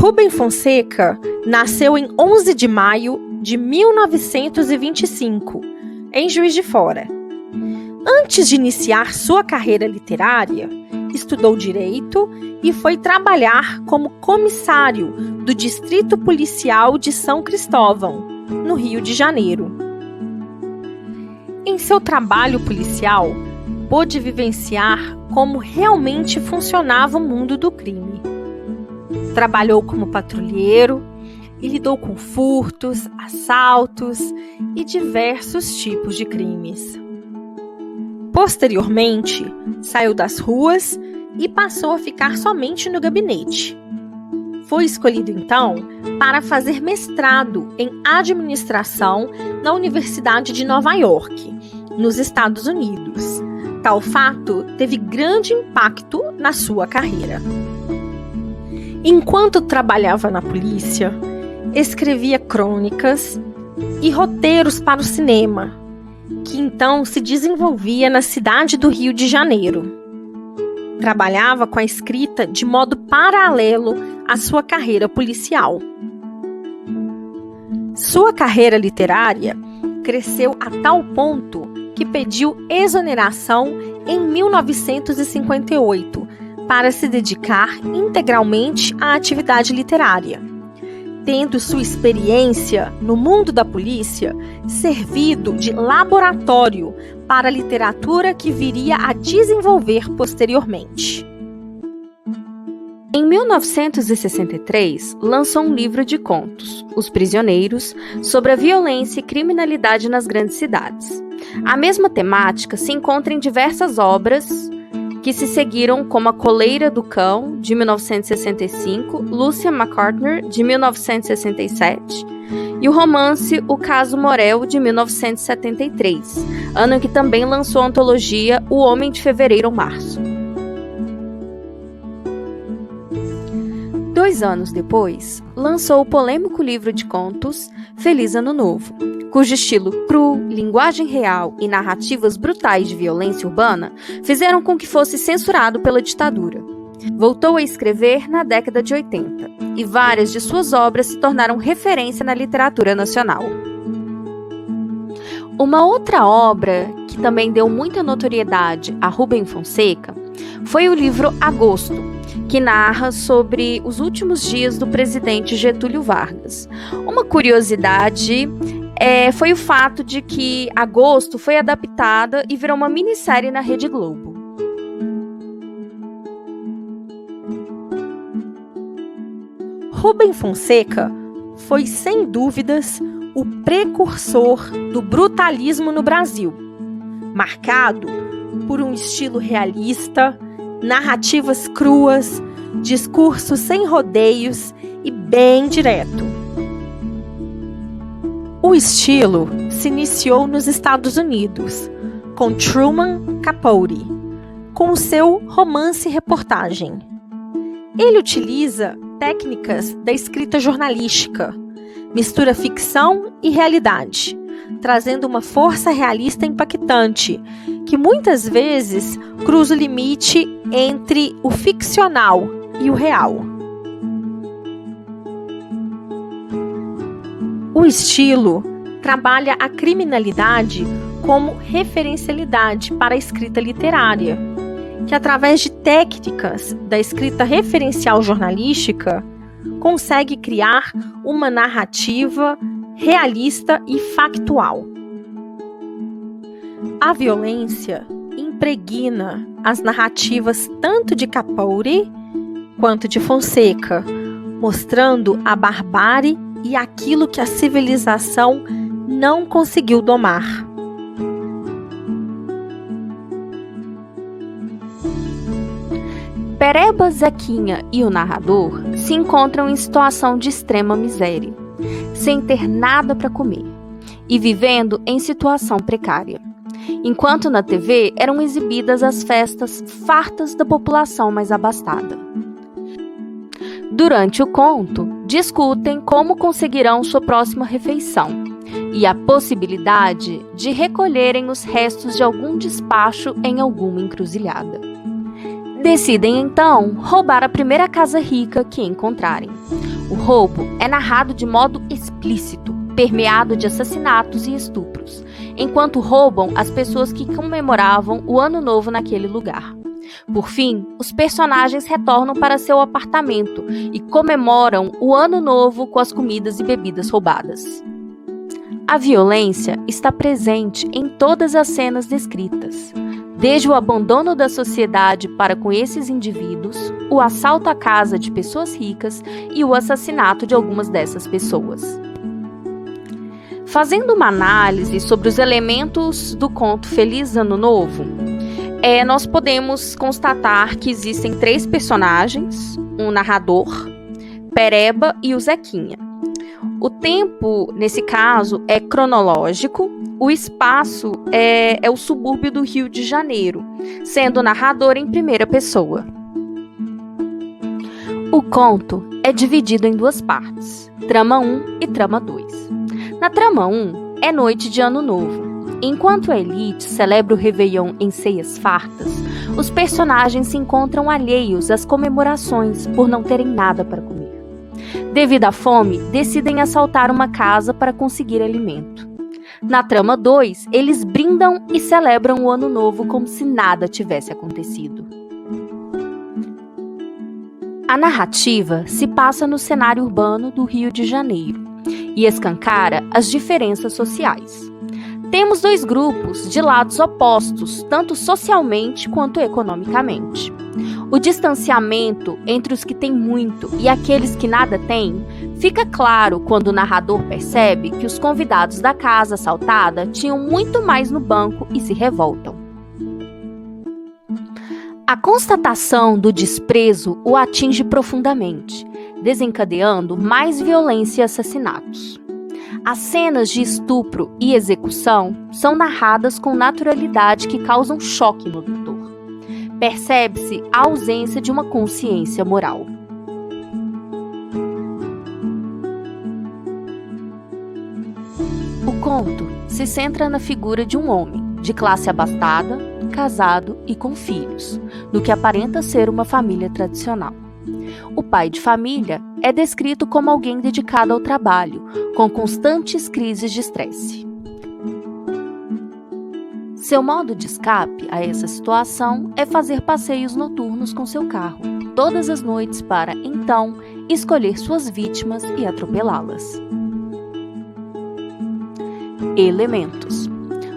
Rubem Fonseca nasceu em 11 de maio de 1925, em Juiz de Fora. Antes de iniciar sua carreira literária, estudou Direito e foi trabalhar como comissário do Distrito Policial de São Cristóvão, no Rio de Janeiro. Em seu trabalho policial, pôde vivenciar como realmente funcionava o mundo do crime. Trabalhou como patrulheiro e lidou com furtos, assaltos e diversos tipos de crimes. Posteriormente, saiu das ruas e passou a ficar somente no gabinete. Foi escolhido, então, para fazer mestrado em administração na Universidade de Nova York, nos Estados Unidos. Tal fato teve grande impacto na sua carreira. Enquanto trabalhava na polícia, escrevia crônicas e roteiros para o cinema, que então se desenvolvia na cidade do Rio de Janeiro. Trabalhava com a escrita de modo paralelo à sua carreira policial. Sua carreira literária cresceu a tal ponto que pediu exoneração em 1958 para se dedicar integralmente à atividade literária, tendo sua experiência no mundo da polícia servido de laboratório para a literatura que viria a desenvolver posteriormente. Em 1963, lançou um livro de contos, Os Prisioneiros, sobre a violência e criminalidade nas grandes cidades. A mesma temática se encontra em diversas obras que se seguiram, como A Coleira do Cão, de 1965, Lucia McCartney, de 1967, e o romance O Caso Morel, de 1973, ano em que também lançou a antologia O Homem de Fevereiro ou Março. 2 anos depois, lançou o polêmico livro de contos Feliz Ano Novo, cujo estilo cru, linguagem real e narrativas brutais de violência urbana fizeram com que fosse censurado pela ditadura. Voltou a escrever na década de 80, e várias de suas obras se tornaram referência na literatura nacional. Uma outra obra que também deu muita notoriedade a Rubem Fonseca foi o livro Agosto, que narra sobre os últimos dias do presidente Getúlio Vargas. Uma curiosidade foi o fato de que Agosto foi adaptada e virou uma minissérie na Rede Globo. Rubem Fonseca foi, sem dúvidas, o precursor do brutalismo no Brasil, marcado por um estilo realista, narrativas cruas, discurso sem rodeios e bem direto. O estilo se iniciou nos Estados Unidos, com Truman Capote, com o seu romance-reportagem. Ele utiliza técnicas da escrita jornalística, mistura ficção e realidade, trazendo uma força realista impactante, que muitas vezes cruza o limite entre o ficcional e o real. O estilo trabalha a criminalidade como referencialidade para a escrita literária, que através de técnicas da escrita referencial jornalística consegue criar uma narrativa realista e factual. A violência impregna as narrativas tanto de Capote quanto de Fonseca, mostrando a barbárie e aquilo que a civilização não conseguiu domar. Pereba, Zequinha e o narrador se encontram em situação de extrema miséria, sem ter nada para comer e vivendo em situação precária, enquanto na TV eram exibidas as festas fartas da população mais abastada. Durante o conto, discutem como conseguirão sua próxima refeição e a possibilidade de recolherem os restos de algum despacho em alguma encruzilhada. Decidem então roubar a primeira casa rica que encontrarem. O roubo é narrado de modo explícito, permeado de assassinatos e estupros, enquanto roubam as pessoas que comemoravam o Ano Novo naquele lugar. Por fim, os personagens retornam para seu apartamento e comemoram o Ano Novo com as comidas e bebidas roubadas. A violência está presente em todas as cenas descritas, desde o abandono da sociedade para com esses indivíduos, o assalto à casa de pessoas ricas e o assassinato de algumas dessas pessoas. Fazendo uma análise sobre os elementos do conto Feliz Ano Novo, nós podemos constatar que existem 3 personagens, um narrador, Pereba e o Zequinha. O tempo, nesse caso, é cronológico, o espaço é o subúrbio do Rio de Janeiro, sendo o narrador em primeira pessoa. O conto é dividido em 2 partes, trama 1 e trama 2. Na trama 1, é noite de Ano Novo. Enquanto a elite celebra o Réveillon em ceias fartas, os personagens se encontram alheios às comemorações por não terem nada para comer. Devido à fome, decidem assaltar uma casa para conseguir alimento. Na trama 2, eles brindam e celebram o Ano Novo como se nada tivesse acontecido. A narrativa se passa no cenário urbano do Rio de Janeiro e escancara as diferenças sociais. Temos 2 grupos de lados opostos, tanto socialmente quanto economicamente. O distanciamento entre os que têm muito e aqueles que nada têm fica claro quando o narrador percebe que os convidados da casa assaltada tinham muito mais no banco e se revoltam. A constatação do desprezo o atinge profundamente, desencadeando mais violência e assassinatos. As cenas de estupro e execução são narradas com naturalidade que causam choque no leitor. Percebe-se a ausência de uma consciência moral. O conto se centra na figura de um homem, de classe abastada, casado e com filhos, no que aparenta ser uma família tradicional. O pai de família é descrito como alguém dedicado ao trabalho, com constantes crises de estresse. Seu modo de escape a essa situação é fazer passeios noturnos com seu carro, todas as noites para, então, escolher suas vítimas e atropelá-las. Elementos.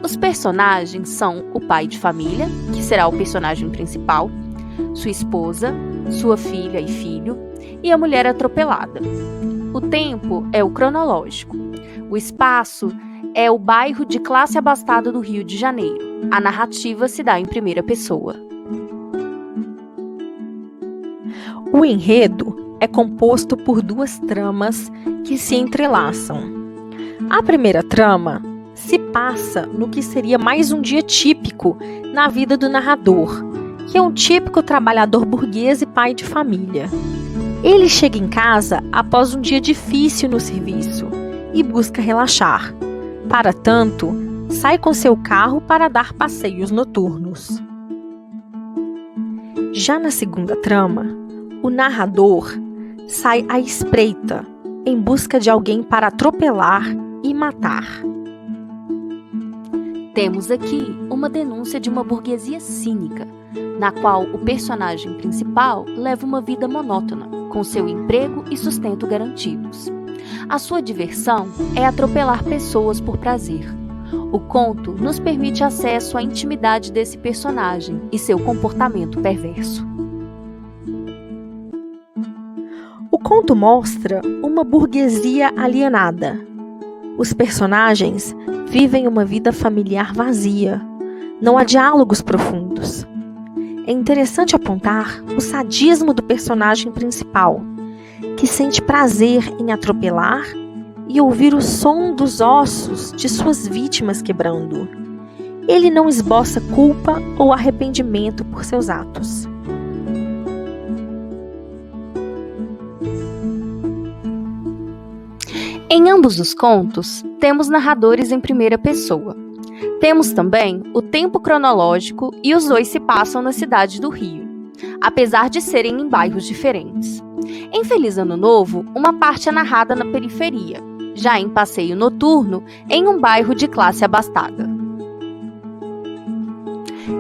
Os personagens são o pai de família, que será o personagem principal, sua esposa, sua filha e filho, e a mulher atropelada. O tempo é o cronológico. O espaço é o bairro de classe abastada do Rio de Janeiro. A narrativa se dá em primeira pessoa. O enredo é composto por 2 tramas que se entrelaçam. A primeira trama se passa no que seria mais um dia típico na vida do narrador, que é um típico trabalhador burguês e pai de família. Ele chega em casa após um dia difícil no serviço e busca relaxar. Para tanto, sai com seu carro para dar passeios noturnos. Já na segunda trama, o narrador sai à espreita em busca de alguém para atropelar e matar. Temos aqui uma denúncia de uma burguesia cínica, na qual o personagem principal leva uma vida monótona, com seu emprego e sustento garantidos. A sua diversão é atropelar pessoas por prazer. O conto nos permite acesso à intimidade desse personagem e seu comportamento perverso. O conto mostra uma burguesia alienada. Os personagens vivem uma vida familiar vazia. Não há diálogos profundos. É interessante apontar o sadismo do personagem principal, que sente prazer em atropelar e ouvir o som dos ossos de suas vítimas quebrando. Ele não esboça culpa ou arrependimento por seus atos. Em ambos os contos, temos narradores em primeira pessoa. Temos também o tempo cronológico e os 2 se passam na cidade do Rio. apesar de serem em bairros diferentes. Em Feliz Ano Novo, uma parte é narrada na periferia, já em Passeio Noturno, em um bairro de classe abastada.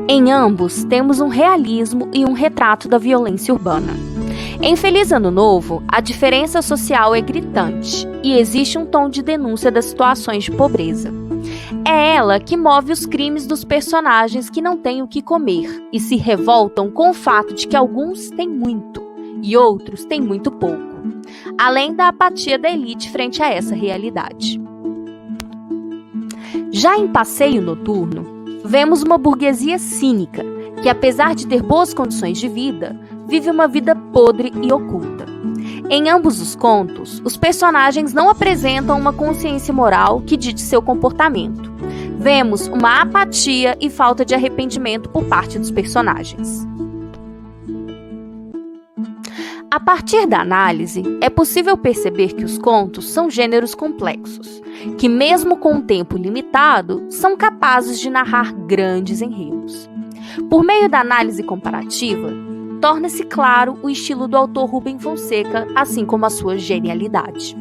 Em ambos, temos um realismo e um retrato da violência urbana. Em Feliz Ano Novo, a diferença social é gritante e existe um tom de denúncia das situações de pobreza. É ela que move os crimes dos personagens que não têm o que comer e se revoltam com o fato de que alguns têm muito e outros têm muito pouco, além da apatia da elite frente a essa realidade. Já em Passeio Noturno, vemos uma burguesia cínica que, apesar de ter boas condições de vida, vive uma vida podre e oculta. Em ambos os contos, os personagens não apresentam uma consciência moral que dite seu comportamento. Vemos uma apatia e falta de arrependimento por parte dos personagens. A partir da análise, é possível perceber que os contos são gêneros complexos, que mesmo com um tempo limitado, são capazes de narrar grandes enredos. Por meio da análise comparativa, torna-se claro o estilo do autor Rubem Fonseca, assim como a sua genialidade.